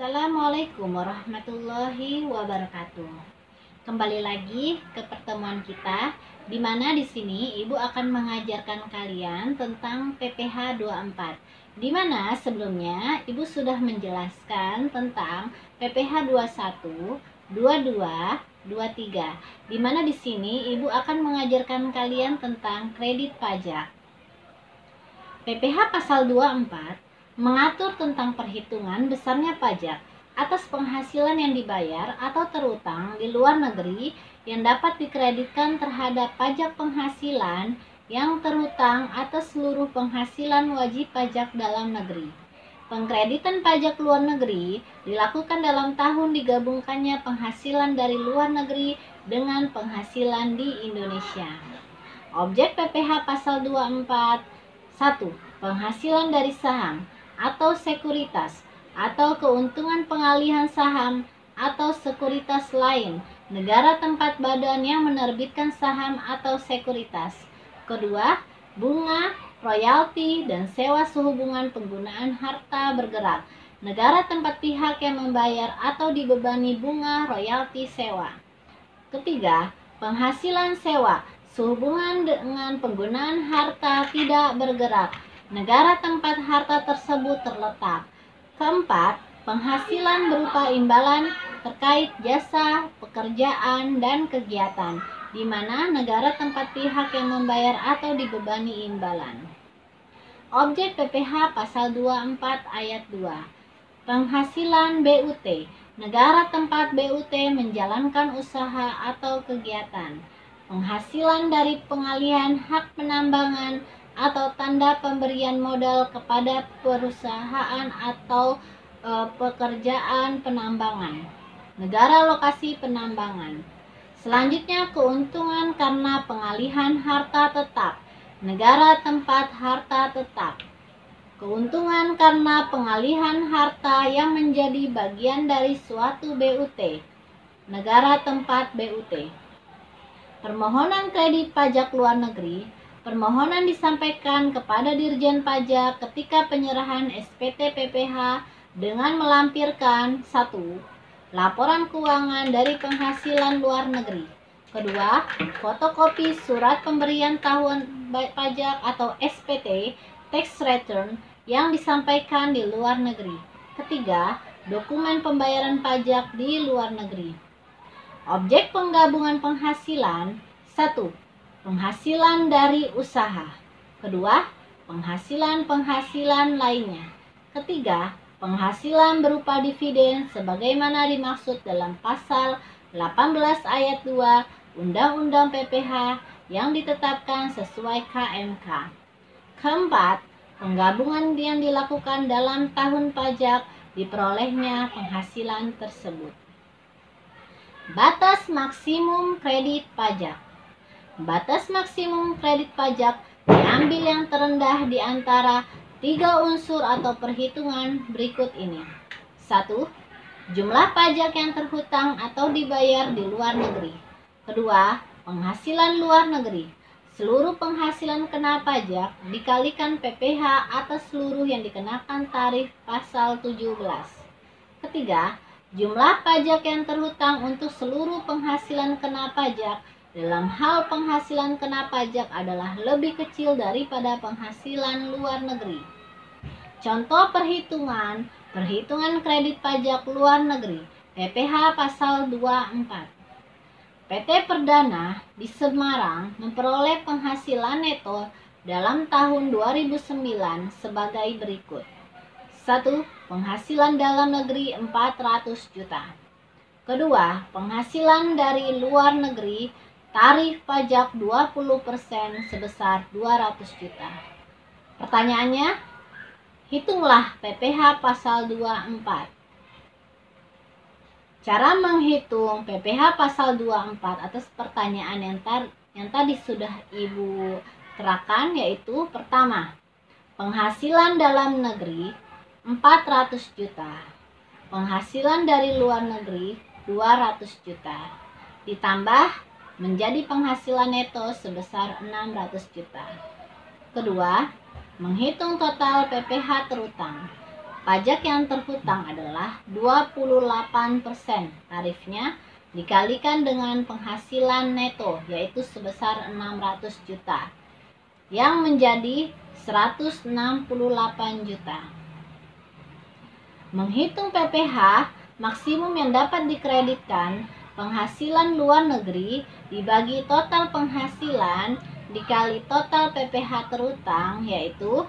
Assalamualaikum warahmatullahi wabarakatuh. Kembali lagi ke pertemuan kita, di mana di sini Ibu akan mengajarkan kalian tentang PPH 24. Di mana sebelumnya Ibu sudah menjelaskan tentang PPH 21, 22, 23. Di mana di sini Ibu akan mengajarkan kalian tentang kredit pajak. PPH pasal 24 mengatur tentang perhitungan besarnya pajak atas penghasilan yang dibayar atau terutang di luar negeri yang dapat dikreditkan terhadap pajak penghasilan yang terutang atas seluruh penghasilan wajib pajak dalam negeri. Pengkreditan pajak luar negeri dilakukan dalam tahun digabungkannya penghasilan dari luar negeri dengan penghasilan di Indonesia. Objek PPH pasal 24: 1. Penghasilan dari saham atau sekuritas atau keuntungan pengalihan saham atau sekuritas lain negara tempat badan yang menerbitkan saham atau sekuritas. Kedua, bunga, royalti, dan sewa sehubungan penggunaan harta bergerak negara tempat pihak yang membayar atau dibebani bunga, royalti, sewa. Ketiga, penghasilan sewa sehubungan dengan penggunaan harta tidak bergerak negara tempat harta tersebut terletak. Keempat, penghasilan berupa imbalan terkait jasa, pekerjaan, dan kegiatan, di mana negara tempat pihak yang membayar atau dibebani imbalan. Objek PPH pasal 24 ayat 2. Penghasilan BUT, negara tempat BUT menjalankan usaha atau kegiatan. Penghasilan dari pengalihan hak penambangan atau tanda pemberian modal kepada perusahaan atau pekerjaan penambangan, negara lokasi penambangan. Selanjutnya, keuntungan karena pengalihan harta tetap, negara tempat harta tetap. Keuntungan karena pengalihan harta yang menjadi bagian dari suatu BUT, negara tempat BUT. Permohonan kredit pajak luar negeri. Permohonan disampaikan kepada Dirjen Pajak ketika penyerahan SPT PPH dengan melampirkan 1. Laporan keuangan dari penghasilan luar negeri. Kedua, fotokopi surat pemberian tahun pajak atau SPT tax return yang disampaikan di luar negeri. Ketiga, dokumen pembayaran pajak di luar negeri. Objek penggabungan penghasilan: 1. Penghasilan dari usaha. Kedua, penghasilan lainnya. Ketiga, penghasilan berupa dividen sebagaimana dimaksud dalam pasal 18 ayat 2 Undang-Undang PPH yang ditetapkan sesuai KMK. Keempat, penggabungan yang dilakukan dalam tahun pajak diperolehnya penghasilan tersebut. Batas maksimum kredit pajak. Batas maksimum kredit pajak diambil yang terendah di antara 3 unsur atau perhitungan berikut ini. 1. Jumlah pajak yang terhutang atau dibayar di luar negeri. Kedua, penghasilan luar negeri. Seluruh penghasilan kena pajak dikalikan PPH atas seluruh yang dikenakan tarif pasal 17. Ketiga, jumlah pajak yang terhutang untuk seluruh penghasilan kena pajak dalam hal penghasilan kena pajak adalah lebih kecil daripada penghasilan luar negeri. Contoh perhitungan kredit pajak luar negeri, PPH pasal 24. PT Perdana di Semarang memperoleh penghasilan neto dalam tahun 2009 sebagai berikut. 1. Penghasilan dalam negeri 400 juta. Kedua, penghasilan dari luar negeri tarif pajak 20% sebesar 200 juta. Pertanyaannya, hitunglah PPH pasal 24. Cara menghitung PPH pasal 24 atas pertanyaan yang tadi sudah Ibu terangkan, yaitu pertama, penghasilan dalam negeri 400 juta. Penghasilan dari luar negeri 200 juta. Ditambah menjadi penghasilan neto sebesar 600 juta. Kedua, menghitung total PPH terutang. pajak yang terhutang adalah 28%. Tarifnya dikalikan dengan penghasilan neto, yaitu sebesar 600 juta, yang menjadi 168 juta. Menghitung PPh maksimum yang dapat dikreditkan, penghasilan luar negeri dibagi total penghasilan dikali total PPh terhutang, yaitu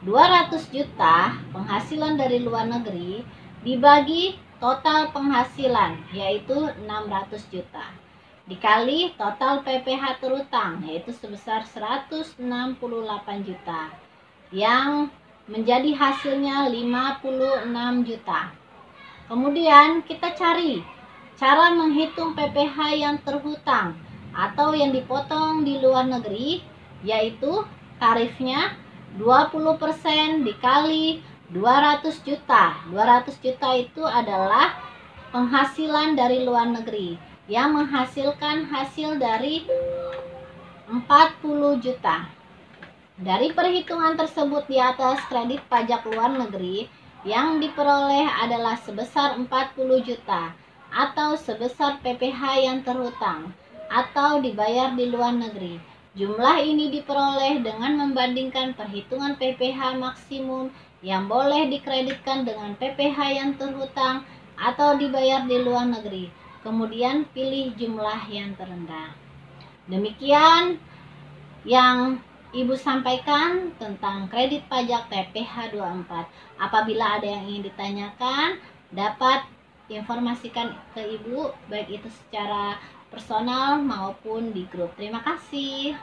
200 juta penghasilan dari luar negeri dibagi total penghasilan, yaitu 600 juta, dikali total PPh terhutang, yaitu sebesar 168 juta, yang menjadi hasilnya 56 juta. Kemudian kita cari cara menghitung PPh yang terhutang atau yang dipotong di luar negeri, yaitu tarifnya 20% dikali 200 juta. 200 juta itu adalah penghasilan dari luar negeri yang menghasilkan hasil dari 40 juta. Dari perhitungan tersebut di atas, kredit pajak luar negeri yang diperoleh adalah sebesar 40 juta atau sebesar PPh yang terhutang atau dibayar di luar negeri. Jumlah ini diperoleh dengan membandingkan perhitungan PPh maksimum yang boleh dikreditkan dengan PPh yang terhutang atau dibayar di luar negeri. Kemudian pilih jumlah yang terendah. Demikian yang Ibu sampaikan tentang kredit pajak PPh 24. Apabila ada yang ingin ditanyakan, dapat informasikan ke Ibu, baik itu secara personal maupun di grup. Terima kasih.